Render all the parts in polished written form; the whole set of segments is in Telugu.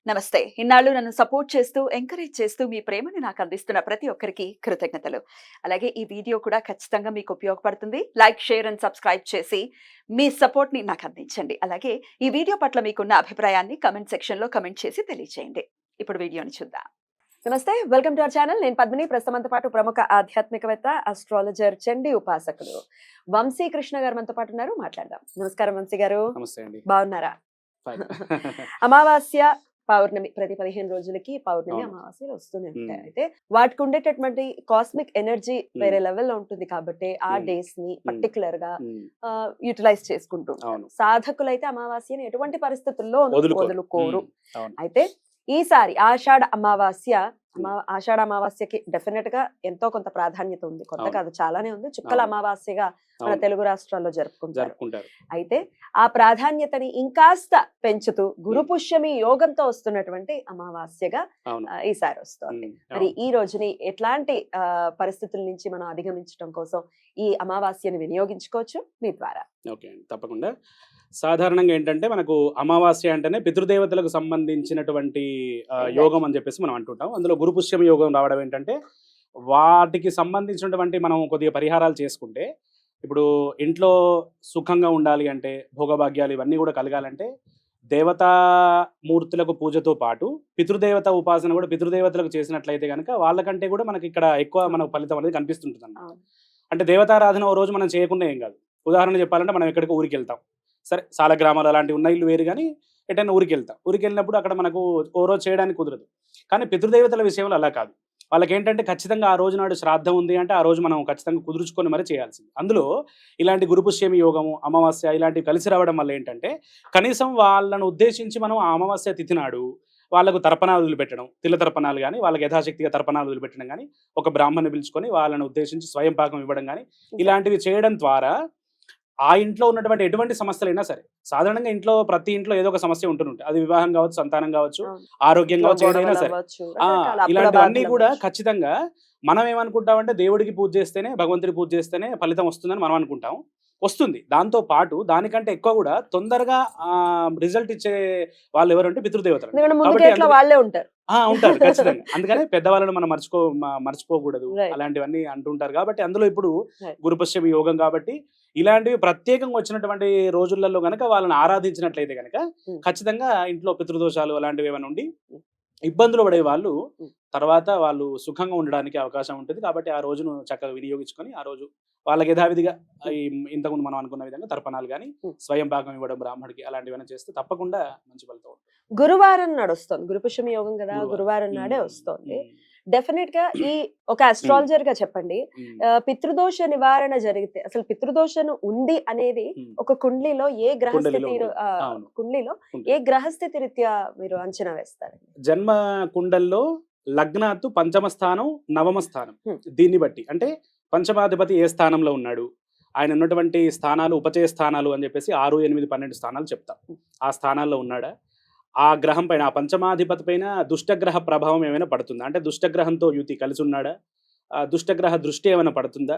నమస్తే. ఇన్నాళ్ళు నన్ను సపోర్ట్ చేస్తూ, ఎంకరేజ్ చేస్తూ మీ ప్రేమని నాకు అందిస్తున్న ప్రతి ఒక్కరికి కృతజ్ఞతలు. అలాగే ఈ వీడియో కూడా ఖచ్చితంగా మీకు ఉపయోగపడుతుంది. లైక్, షేర్ అండ్ సబ్స్క్రైబ్ చేసి మీ సపోర్ట్‌ని నాకు అందించండి. అలాగే ఈ వీడియో పట్ల మీకున్న అభిప్రాయాన్ని కామెంట్ సెక్షన్‌లో కామెంట్ చేసి తెలియజేయండి. ఇప్పుడు వీడియోని చూద్దాం. నమస్తే. Welcome to our channel. నేను పద్మిని. ప్రస్తుతంతో పాటు ప్రముఖ ఆధ్యాత్మికవేత్త, అస్ట్రాలజర్, చండీ ఉపాసకులు వంశీ కృష్ణ గారు మనతో పాటు ఉన్నారు. మాట్లాడదాం. నమస్కారం వంశీ గారు. నమస్తే అండి. బాగున్నారా? ఫైన్. అమావాస్య, పౌర్ణమి ప్రతి 15 రోజులకి పౌర్ణమి, అవును. అమావాస్యలు వస్తూనే ఉంటాయి. అయితే వాటికి ఉండేటటువంటి కాస్మిక్ ఎనర్జీ వేరే లెవెల్లో ఉంటుంది కాబట్టి ఆ డేస్ ని పర్టికులర్ గా యూటిలైజ్ చేసుకుంటూ ఉంటారు. అవును. సాధకులైతే అమావాస్యని ఎటువంటి పరిస్థితుల్లో వదులుకోరు. అవును. అయితే ఈసారి ఆషాఢ అమావాస్య, ఆషాఢ అమావాస్యకి డెఫినెట్ గా ఎంతో కొంత ప్రాధాన్యత ఉంది. కొంత అవును. కాదు, చాలానే ఉంది. చుక్కల అవును. అమావాస్యగా మన అవును. తెలుగు రాష్ట్రాల్లో జరుపుకుంటారు. జరుపుకుంటారు. అయితే ఆ ప్రాధాన్యతని ఇంకాస్త పెంచుతూ గురు పుష్యమి యోగంతో వస్తున్నటువంటి అమావాస్యగా అవును. ఈసారి వస్తోంది. మరి అవును. ఈ రోజుని ఎట్లాంటి పరిస్థితుల నుంచి మనం అధిగమించడం కోసం ఈ అమావాస్యని వినియోగించుకోవచ్చు మీ ద్వారా? ఓకే అండి. తప్పకుండా. సాధారణంగా ఏంటంటే మనకు అమావాస్య అంటేనే పితృదేవతలకు సంబంధించినటువంటి యోగం అని చెప్పేసి మనం అంటుంటాం. అందులో గురు పుష్యమ యోగం రావడం ఏంటంటే వాటికి సంబంధించినటువంటి మనం కొద్దిగా పరిహారాలు చేసుకుంటే ఇప్పుడు ఇంట్లో సుఖంగా ఉండాలి అంటే భోగభాగ్యాలు ఇవన్నీ కూడా కలగాలంటే దేవతా మూర్తులకు పూజతో పాటు పితృదేవత ఉపాసన కూడా పితృదేవతలకు చేసినట్లయితే కనుక వాళ్ళకంటే కూడా మనకి ఇక్కడ ఎక్కువ మనకు ఫలితం అనేది కనిపిస్తుంటుంది అన్నమాట. అవును. అంటే దేవతారాధన ఓ రోజు మనం చేయకుండా ఏం కాదు. ఉదాహరణ చెప్పాలంటే మనం ఎక్కడికి ఊరికి వెళ్తాం. సరే సాలగ్రామాలు అలాంటివి ఉన్న ఇల్లు వేరు కానీ ఎటైనా ఊరికి వెళ్తాం. ఊరికి వెళ్ళినప్పుడు అక్కడ మనకు ఓ రోజు చేయడానికి కుదరదు. కానీ పితృదేవతల విషయంలో అలా కాదు. వాళ్ళకి ఏంటంటే ఖచ్చితంగా ఆ రోజు నాడు శ్రాద్ధం ఉంది అంటే ఆ రోజు మనం ఖచ్చితంగా కుదుర్చుకొని మరి చేయాల్సింది. అందులో ఇలాంటి గురుపుష్యమి యోగము, అమావాస్య ఇలాంటివి కలిసి రావడం వల్ల ఏంటంటే కనీసం వాళ్ళను ఉద్దేశించి మనం ఆ అమావాస్య తిథి నాడు వాళ్ళకు తర్పణాలు వదిలిపెట్టడం, తిల తర్పణాలు కానీ వాళ్ళకి యథాశక్తిగా తర్పణాలు వదిలిపెట్టడం కానీ ఒక బ్రాహ్మణ్ణి పిలుచుకొని వాళ్ళని ఉద్దేశించి స్వయం పాకం ఇవ్వడం కానీ ఇలాంటివి చేయడం ద్వారా ఆ ఇంట్లో ఉన్నటువంటి ఎటువంటి సమస్యలైనా సరే సాధారణంగా ప్రతి ఇంట్లో ఏదో ఒక సమస్య ఉంటుంటుంది. అది వివాహం కావచ్చు, సంతానం కావచ్చు, ఆరోగ్యం కావచ్చు, ఏదైనా సరే ఇలాంటివన్నీ కూడా ఖచ్చితంగా మనం ఏమనుకుంటామంటే దేవుడికి పూజ చేస్తేనే భగవంతుడి పూజ చేస్తేనే ఫలితం వస్తుందని మనం అనుకుంటాం. వస్తుంది. దాంతో పాటు దానికంటే ఎక్కువ కూడా తొందరగా రిజల్ట్ ఇచ్చే వాళ్ళు ఎవరంటే పితృదేవతలు. కాబట్టి వాళ్ళే ఉంటారు. ఉంటారు ఖచ్చితంగా. అందుకనే పెద్దవాళ్ళను మనం మర్చిపోకూడదు. Right. అలాంటివన్నీ అంటుంటారు. కాబట్టి అందులో ఇప్పుడు Right. గురుపుష్యమి యోగం కాబట్టి ఇలాంటివి ప్రత్యేకంగా వచ్చినటువంటి రోజులలో గనక వాళ్ళని ఆరాధించినట్లయితే గనక ఖచ్చితంగా ఇంట్లో పితృదోషాలు అలాంటివి ఏమైనా ఉండి ఇబ్బందులు పడే వాళ్ళు తర్వాత వాళ్ళు సుఖంగా ఉండడానికి అవకాశం ఉంటుంది. కాబట్టి ఆ రోజును చక్కగా వినియోగించుకొని ఆ రోజు వాళ్ళకి యథావిధిగా ఇంతకుముందు మనం అనుకున్న విధంగా తర్పణాలు కానీ స్వయం భాగం ఇవ్వడం బ్రాహ్మడికి అలాంటివన్నీ చేస్తే తప్పకుండా మంచి ఫలితం ఉంటుంది. గురువారం నాడు వస్తుంది. గురుపుష్యమి యోగం కదా, గురువారం నాడే వస్తుంది. డెఫినెట్ గా ఈ ఒక అస్ట్రాలజర్ గా చెప్పండి, పితృదోష నివారణ జరిగితే అసలు పితృదోషం ఉంది అనేది ఒక కుండ్లీలో ఏ గ్రహస్థితి రీత్యా మీరు అంచనా వేస్తారు? జన్మ కుండల్లో లగ్నాత్తు పంచమ స్థానం, నవమ స్థానం. దీన్ని బట్టి అంటే పంచమాధిపతి ఏ స్థానంలో ఉన్నాడు, ఆయన ఉన్నటువంటి స్థానాలు ఉపచయ స్థానాలు అని చెప్పేసి 6, 8, 12 స్థానాలు చెప్తాం. ఆ స్థానాల్లో ఉన్నాడా, ఆ గ్రహం పైన ఆ పంచమాధిపతి పైన దుష్టగ్రహ ప్రభావం ఏమైనా పడుతుందా, అంటే దుష్టగ్రహంతో యుతి కలిసి ఉన్నాడా, దుష్టగ్రహ దృష్టి ఏమైనా పడుతుందా,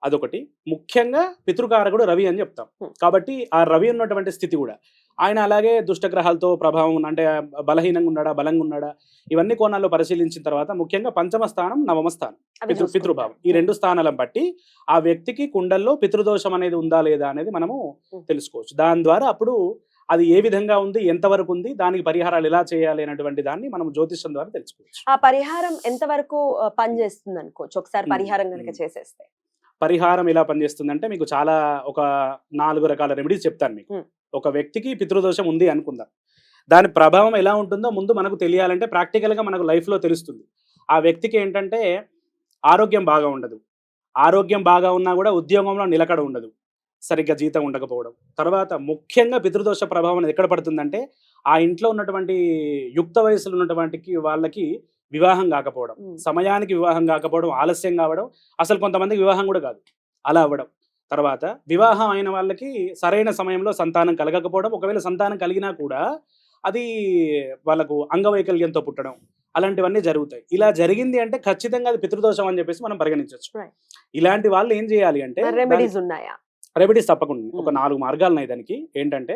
అదొకటి. ముఖ్యంగా పితృకారకుడు రవి అని చెప్తాం. కాబట్టి ఆ రవి ఉన్నటువంటి స్థితి కూడా ఆయన అలాగే దుష్టగ్రహాలతో ప్రభావం అంటే బలహీనంగా ఉన్నాడా, బలంగా ఉన్నాడా, ఇవన్నీ కోణాల్లో పరిశీలించిన తర్వాత ముఖ్యంగా పంచమ స్థానం, నవమ స్థానం పితృభావం, ఈ 2 స్థానాలను బట్టి ఆ వ్యక్తికి కుండల్లో పితృదోషం అనేది ఉందా లేదా అనేది మనము తెలుసుకోవచ్చు. దాని ద్వారా అప్పుడు అది ఏ విధంగా ఉంది, ఎంతవరకు ఉంది, దానికి పరిహారాలు ఎలా చేయాలి అనేటువంటి దాన్ని మనం జ్యోతిష్యం ద్వారా తెలుసుకోవచ్చు. ఆ పరిహారం ఎంతవరకు పనిచేస్తుంది అనుకోవచ్చు ఒకసారి పరిహారం కనుక చేసేస్తే? పరిహారం ఎలా పనిచేస్తుందంటే మీకు చాలా ఒక 4 రకాల రెమెడీస్ చెప్తాను మీకు. ఒక వ్యక్తికి పితృదోషం ఉంది అనుకుందాం, దాని ప్రభావం ఎలా ఉంటుందో ముందు మనకు తెలియాలంటే ప్రాక్టికల్గా మనకు లైఫ్లో తెలుస్తుంది. ఆ వ్యక్తికి ఏంటంటే ఆరోగ్యం బాగా ఉండదు, ఆరోగ్యం బాగా ఉన్నా కూడా ఉద్యోగంలో నిలకడ ఉండదు, సరిగ్గా జీతం ఉండకపోవడం. తర్వాత ముఖ్యంగా పితృదోష ప్రభావం ఎక్కడ పడుతుందంటే ఆ ఇంట్లో ఉన్నటువంటి యుక్త వయసులో ఉన్నటువంటి వాళ్ళకి వివాహం కాకపోవడం, సమయానికి వివాహం కాకపోవడం, ఆలస్యం కావడం, అసలు కొంతమందికి వివాహం కూడా కాదు అలా అవ్వడం. తర్వాత వివాహం అయిన వాళ్ళకి సరైన సమయంలో సంతానం కలగకపోవడం, ఒకవేళ సంతానం కలిగినా కూడా అది వాళ్ళకు అంగవైకల్యంతో పుట్టడం, అలాంటివన్నీ జరుగుతాయి. ఇలా జరిగింది అంటే ఖచ్చితంగా అది పితృదోషం అని చెప్పేసి మనం పరిగణించవచ్చు. ఇలాంటి వాళ్ళు ఏం చేయాలి అంటే రెమెడీస్ ఉన్నాయా? రెమెడీస్ తప్పకుండా ఒక 4 మార్గాలు ఉన్నాయి దానికి. ఏంటంటే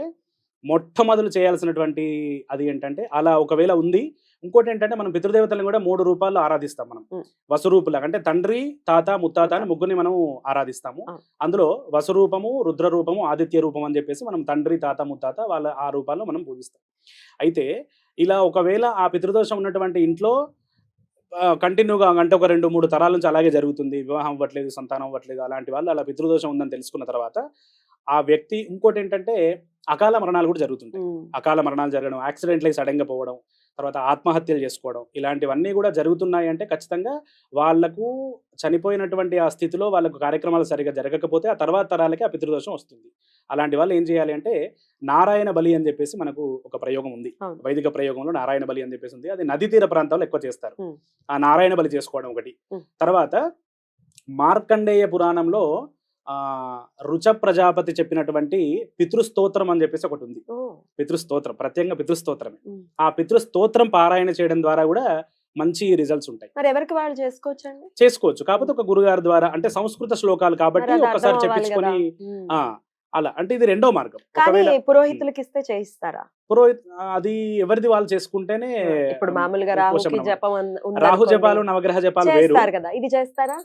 మొట్టమొదలు చేయాల్సినటువంటి అది ఏంటంటే అలా ఒకవేళ ఉంది. ఇంకోటి ఏంటంటే మనం పితృదేవతలను కూడా 3 రూపాల్లో ఆరాధిస్తాం మనం. వసురూపులాగా అంటే తండ్రి, తాత, ముత్తాత అని ముగ్గురిని మనం ఆరాధిస్తాము. అందులో వసురూపము, రుద్ర రూపము, ఆదిత్య రూపం అని చెప్పేసి మనం తండ్రి, తాత, ముత్తాత వాళ్ళ ఆ రూపాల్లో మనం పూజిస్తాం. అయితే ఇలా ఒకవేళ ఆ పితృదోషం ఉన్నటువంటి ఇంట్లో కంటిన్యూగా అంటే ఒక 2-3 తరాల నుంచి అలాగే జరుగుతుంది. వివాహం అవ్వట్లేదు, సంతానం అవ్వట్లేదు. అలాంటి వాళ్ళు అలా పితృదోషం ఉందని తెలుసుకున్న తర్వాత ఆ వ్యక్తి ఇంకోటి ఏంటంటే అకాల మరణాలు కూడా జరుగుతుంటాయి. అకాల మరణాలు జరగడం, యాక్సిడెంట్లు అయి సడన్గా పోవడం, తర్వాత ఆత్మహత్యలు చేసుకోవడం, ఇలాంటివన్నీ కూడా జరుగుతున్నాయి అంటే ఖచ్చితంగా వాళ్ళకు చనిపోయినటువంటి ఆ స్థితిలో వాళ్ళకు కార్యక్రమాలు సరిగా జరగకపోతే ఆ తర్వాత తరాలకి ఆ పితృదోషం వస్తుంది. అలాంటి వాళ్ళు ఏం చేయాలి అంటే నారాయణ బలి అని చెప్పేసి మనకు ఒక ప్రయోగం ఉంది. వైదిక ప్రయోగంలో నారాయణ బలి అని చెప్పేసి ఉంది. అది నదీ తీర ప్రాంతాల్లో ఎక్కువ చేస్తారు. ఆ నారాయణ బలి చేసుకోవడం ఒకటి. తర్వాత మార్కండేయ పురాణంలో రుచ ప్రజాపతి చెప్పినటువంటి పితృస్తోత్రం అని చెప్పేసి ఒకటి ఉంది. పితృస్తోత్రం ప్రత్యేకంగా పితృస్తోత్రమే. ఆ పితృస్తోత్రం పారాయణ చేయడం ద్వారా కూడా మంచి రిజల్ట్స్ ఉంటాయి. మరి ఎవరికి వాళ్ళు చేసుకోవచ్చు. కాకపోతే ఒక గురుగారి ద్వారా అంటే సంస్కృత శ్లోకాలు కాబట్టి ఒకసారి చెప్పించుకొని అలా అంటే ఇది రెండో మార్గం. పురోహితులకి ఇస్తే చేయిస్తారా? అది ఎవరిది వాళ్ళు చేసుకుంటేనే. ఇప్పుడు మామూలుగా రాహు జపాలు, నవగ్రహ జపాలు వేరు కదా, ఇది చేస్తారా?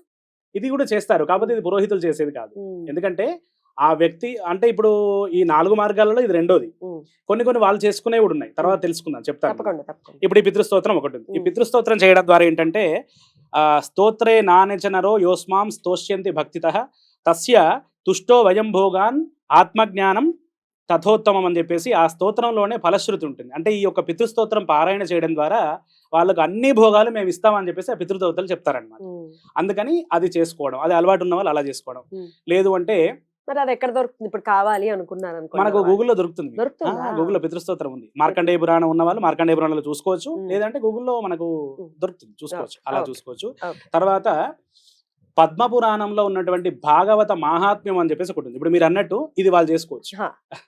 ఇది కూడా చేస్తారు. కాకపోతే ఇది పురోహితులు చేసేది కాదు. ఎందుకంటే ఆ వ్యక్తి అంటే ఇప్పుడు ఈ 4 మార్గాలలో ఇది రెండోది. కొన్ని వాళ్ళు చేసుకునే కూడా ఉన్నాయి. తర్వాత తెలుసుకుందాం, చెప్తాను. ఇప్పుడు ఈ పితృస్తోత్రం ఒకటి ఉంది. ఈ పితృస్తోత్రం చేయడం ద్వారా ఏంటంటే స్తోత్రే నానెచనరో యోస్మాం స్తోష్యంతి భక్తితః తస్య తుష్టో వయం భోగాన్ ఆత్మజ్ఞానం తథోత్తమం అని చెప్పేసి ఆ స్తోత్రంలోనే ఫలశ్రుతి ఉంటుంది. అంటే ఈ యొక్క పితృస్తోత్రం పారాయణ చేయడం ద్వారా వాళ్ళకు అన్ని భోగాలు మేము ఇస్తామని చెప్పేసి ఆ పితృదేవతలు చెప్తారనమాట. అందుకని అది చేసుకోవడం, అది అలవాటు ఉన్న వాళ్ళు అలా చేసుకోవడం. లేదు అంటే మరి అది ఎక్కడ దొరుకుతుంది? ఇప్పుడు కావాలి అనుకున్నాను, మనకు గూగుల్లో దొరుకుతుంది. గూగుల్లో పితృస్తోత్రం ఉంది. మార్కండేయ పురాణం ఉన్న వాళ్ళు మార్కండేయ పురాణంలో చూసుకోవచ్చు. లేదంటే గూగుల్లో మనకు దొరుకుతుంది, చూసుకోవచ్చు. అలా చూసుకోవచ్చు. తర్వాత పద్మపురాణంలో ఉన్నటువంటి భాగవత మహాత్మ్యం అని చెప్పేసి ఒకటి ఉంది. ఇప్పుడు మీరు అన్నట్టు ఇది వాళ్ళు చేసుకోవచ్చు,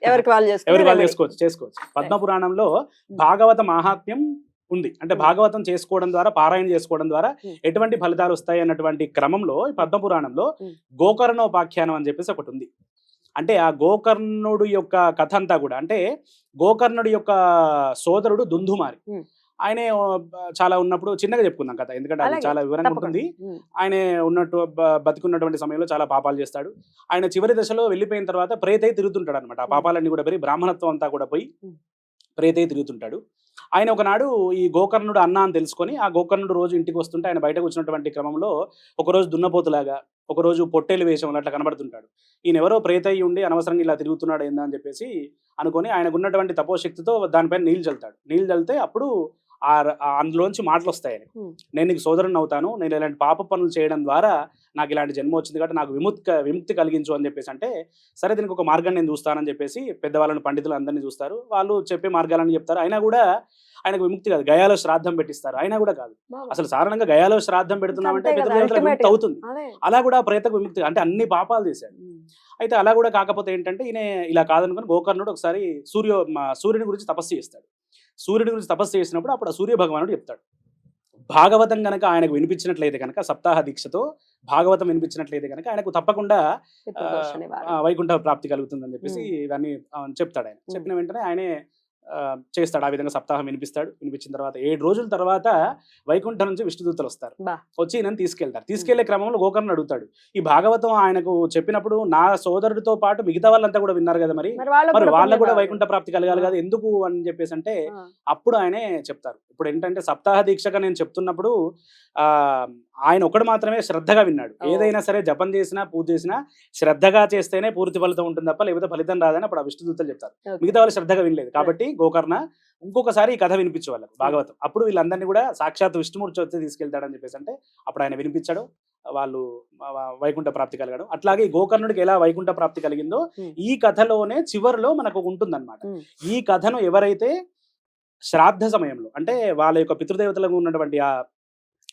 ఎవరికి వాళ్ళు చేసుకోవచ్చు. పద్మపురాణంలో భాగవత మహాత్మ్యం ఉంది. అంటే భాగవతం చేసుకోవడం ద్వారా, పారాయణ చేసుకోవడం ద్వారా ఎటువంటి ఫలితాలు వస్తాయి అన్నటువంటి క్రమంలో ఈ పద్మపురాణంలో గోకర్ణోపాఖ్యానం అని చెప్పేసి ఒకటి ఉంది. అంటే ఆ గోకర్ణుడు యొక్క కథ అంతా కూడా అంటే గోకర్ణుడి యొక్క సోదరుడు దుందుమారి. ఆయన చాలా ఉన్నప్పుడు చిన్నగా చెప్పుకుందాం కథ, ఎందుకంటే అది చాలా వివరంగా ఉంటుంది. ఆయన బతికున్నటువంటి సమయంలో చాలా పాపాలు చేస్తాడు. ఆయన చివరి దశలో వెళ్ళిపోయిన తర్వాత ప్రేతై తిరుగుతుంటాడు అనమాట. ఆ పాపాలన్నీ కూడా పోయి బ్రాహ్మణత్వం అంతా కూడా పోయి ప్రేతై తిరుగుతుంటాడు. ఆయన ఒకనాడు ఈ గోకర్ణుడు అన్న అని తెలుసుకొని ఆ గోకర్ణుడు రోజు ఇంటికి వస్తుంటే ఆయన బయటకు వచ్చినటువంటి క్రమంలో ఒకరోజు దున్నపోతులాగా, ఒకరోజు పొట్టేలు వేషంలో అట్లా కనబడుతుంటాడు. ఈయన ఎవరో ప్రేతయ్యి ఉండి అనవసరంగా ఇలా తిరుగుతున్నాడు ఏందా అని చెప్పేసి అనుకొని ఆయనకు ఉన్నటువంటి తపోశక్తితో దానిపైన నీళ్ళు చల్లుతాడు. నీళ్ళు చల్లితే అప్పుడు అందులోంచి మాటలు వస్తాయి. నేను నీకు సోదరుని అవుతాను, నేను ఇలాంటి పాప పనులు చేయడం ద్వారా నాకు ఇలాంటి జన్మ వచ్చింది కాబట్టి నాకు విముక్తి కలిగించు అని చెప్పేసి అంటే సరే దీనికి ఒక మార్గాన్ని నేను చూస్తానని చెప్పేసి పెద్దవాళ్ళని, పండితులు అందరినీ చూస్తారు. వాళ్ళు చెప్పే మార్గాలని చెప్తారు. అయినా కూడా ఆయనకు విముక్తి కాదు. గయాలో శ్రాద్ధం పెట్టిస్తారు, అయినా కూడా కాదు. అసలు సాధారణంగా గయాలో శ్రాద్ధం పెడుతున్నామంటే పితృదేవతలకు విముక్తి అవుతుంది. అలా కూడా ప్రేతకు విముక్తి అంటే అన్ని పాపాలు చేశాడు. అయితే అలా కూడా కాకపోతే ఏంటంటే ఈయన ఇలా కాదనుకుని గోకర్ణుడు ఒకసారి సూర్యుని గురించి తపస్సు చేస్తాడు. సూర్యుడి గురించి తపస్సు చేసినప్పుడు అప్పుడు ఆ సూర్య భగవానుడు చెప్తాడు, భాగవతం కనుక ఆయనకు వినిపించినట్లయితే కనుక సప్తాహ దీక్షతో భాగవతం వినిపించినట్లయితే కనుక ఆయనకు తప్పకుండా వైకుంఠ ప్రాప్తి కలుగుతుందని చెప్పేసి ఇవన్నీ చెప్తాడు. ఆయన చెప్పిన వెంటనే ఆయనే చేస్తాడు. ఆ విధంగా సప్తాహం వినిపిస్తాడు. వినిపించిన తర్వాత 7 రోజుల తర్వాత వైకుంఠం నుంచి విష్ణుదూతలు వస్తారు. వచ్చి ఈయనని తీసుకెళ్తారు. తీసుకెళ్లే క్రమంలో గోకర్ణుడు అడుగుతాడు, ఈ భాగవతం ఆయనకు చెప్పినప్పుడు నా సోదరుడితో పాటు మిగతా వాళ్ళంతా కూడా విన్నారు కదా, మరి వాళ్ళకు కూడా వైకుంఠ ప్రాప్తి కలగాలి కదా, ఎందుకు అని చెప్పేసి అంటే అప్పుడు ఆయనే చెప్తారు. ఇప్పుడు ఏంటంటే సప్తాహ దీక్షగా నేను చెప్తున్నప్పుడు ఆయన ఒకడు మాత్రమే శ్రద్ధగా విన్నాడు. ఏదైనా సరే జపం చేసినా పూజ చేసినా శ్రద్ధగా చేస్తేనే పూర్తి ఫలితం ఉంటుంది తప్ప లేకపోతే ఫలితం రాదని అప్పుడు ఆ విష్ణుదూతలు చెప్తారు. మిగతా వాళ్ళు శ్రద్ధగా వినలేదు కాబట్టి గోకర్ణ ఇంకొకసారి ఈ కథ వినిపించే వాళ్ళకు భాగవతం. అప్పుడు వీళ్ళందరినీ కూడా సాక్షాత్ విష్ణుమూర్తి వచ్చి తీసుకెళ్తాడని చెప్పేసి అంటే అప్పుడు ఆయన వినిపించాడు. వాళ్ళు వైకుంఠ ప్రాప్తి కలగడం. అట్లాగే గోకర్ణుడికి ఎలా వైకుంఠ ప్రాప్తి కలిగిందో ఈ కథలోనే చివరిలో మనకు ఉంటుందన్నమాట. ఈ కథను ఎవరైతే శ్రాద్ధ సమయంలో అంటే వాళ్ళ యొక్క పితృదేవతలకు ఉన్నటువంటి ఆ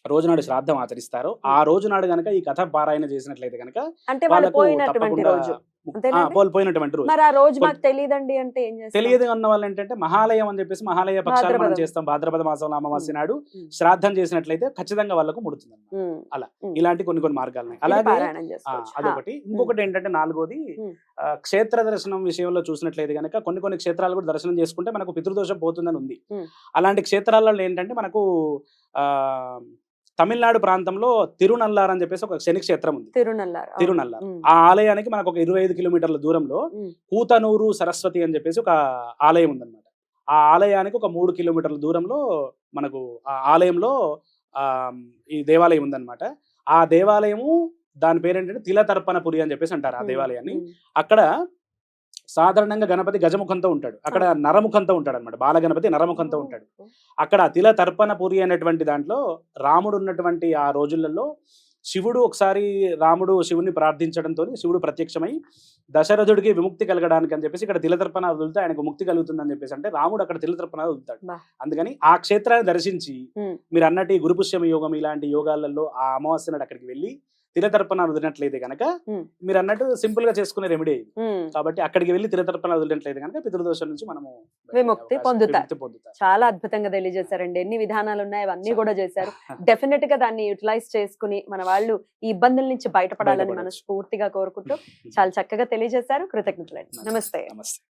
రోజు నాడు శ్రాద్ధం ఆచరిస్తారో ఆ రోజు నాడు గనక ఈ కథ పారాయణ చేసినట్లయితే గనక అంటే వాళ్ళు వాళ్ళకు పోయినటువంటి తప్పకుండా రోజు అంతేనండి? కోల్పోయినటువంటి రోజు. మరి ఆ రోజు మాకు తెలియదండి అంటే ఏం చేస్తారు? తెలియదు అన్న వాళ్ళు ఏంటంటే మహాలయం అని చెప్పేసి మహాలయ పక్షాలు మనం భాద్రపదం. చేస్తాం. భాద్రపద మాసంలో అమావాస్య నాడు ఉమ్. శ్రాద్ధం చేసినట్లయితే ఖచ్చితంగా వాళ్ళకు ముడుతుంది. ఉమ్. అలా ఉమ్. ఇలాంటి కొన్ని మార్గాలు ఉన్నాయి. ఇది అలాగే పారాయణం చేసుకోవచ్చు. అదొకటి. ఇంకొకటి ఏంటంటే నాలుగోది ఉమ్. క్షేత్ర దర్శనం విషయంలో చూసినట్లయితే కనుక కొన్ని క్షేత్రాలు కూడా దర్శనం చేసుకుంటే మనకు పితృదోషం పోతుందని ఉంది. ఉమ్. అలాంటి క్షేత్రాలలో ఏంటంటే మనకు ఆ తమిళనాడు ప్రాంతంలో తిరునల్లార్ అని చెప్పేసి ఒక శని క్షేత్రం ఉంది. తిరునల్లారు. తిరునల్లార్ ఉమ్. ఆ ఆలయానికి మనకు ఒక 25 కిలోమీటర్ల దూరంలో ఉమ్. కూతనూరు సరస్వతి అని చెప్పేసి ఒక ఆలయం ఉందన్నమాట. ఆ ఆలయానికి ఒక 3 కిలోమీటర్ల దూరంలో మనకు ఆ ఆలయంలో ఆ ఈ దేవాలయం ఉందన్నమాట. ఆ దేవాలయము దాని పేరేంటంటే తిలతర్పణపురి అని చెప్పేసి అంటారు ఆ దేవాలయాన్ని. ఉమ్. అక్కడ సాధారణంగా గణపతి గజముఖంతో ఉంటాడు, అక్కడ నరముఖంతో ఉంటాడు అనమాట. బాలగణపతి నరముఖంతో ఉంటాడు. అక్కడ తిల తర్పణపురి అనేటువంటి దాంట్లో రాముడు ఉన్నటువంటి ఆ రోజులలో శివుడు ఒకసారి రాముడు శివుని ప్రార్థించడంతో శివుడు ప్రత్యక్షమై దశరథుడికి విముక్తి కలగడానికి అని చెప్పేసి ఇక్కడ తిలతర్పణ వదిలితే ఆయనకు ముక్తి కలుగుతుందని చెప్పేసి అంటే రాముడు అక్కడ తిలతర్పణ వదులుతాడు. బా. అందుకని ఆ క్షేత్రాన్ని దర్శించి ఉమ్. మీరు అన్నట్టు ఈ గురుపుష్యమ యోగం ఇలాంటి యోగాలలో ఆ అమావాస్య నాడు అక్కడికి వెళ్ళి తిలతర్పణ వదిలినట్లయితే కనుక ఉమ్. మీరు అన్నట్టు సింపుల్ గా చేసుకునే రెమెడీ. ఉమ్. కాబట్టి అక్కడికి వెళ్ళి తిలతర్పణ వదిలినట్లయితే కనుక పితృదోషం నుంచి మనము విముక్తి పొందుతారు. విముక్తి పొందుతారు. చాలా అద్భుతంగా తెలియజేశారండి. ఎన్ని విధానాలు ఉన్నాయి అవన్నీ చాలా. కూడా చేశారు. డెఫినెట్ గా దాన్ని యూటిలైజ్ చేసుకుని మన వాళ్ళు ఈ ఇబ్బందుల నుంచి బయటపడాలని బయటపడొచ్చు. మనస్ఫూర్తిగా కోరుకుంటూ చాలా చక్కగా తెలియజేశారు. కృతజ్ఞతలండి. నమస్తే. నమస్తే.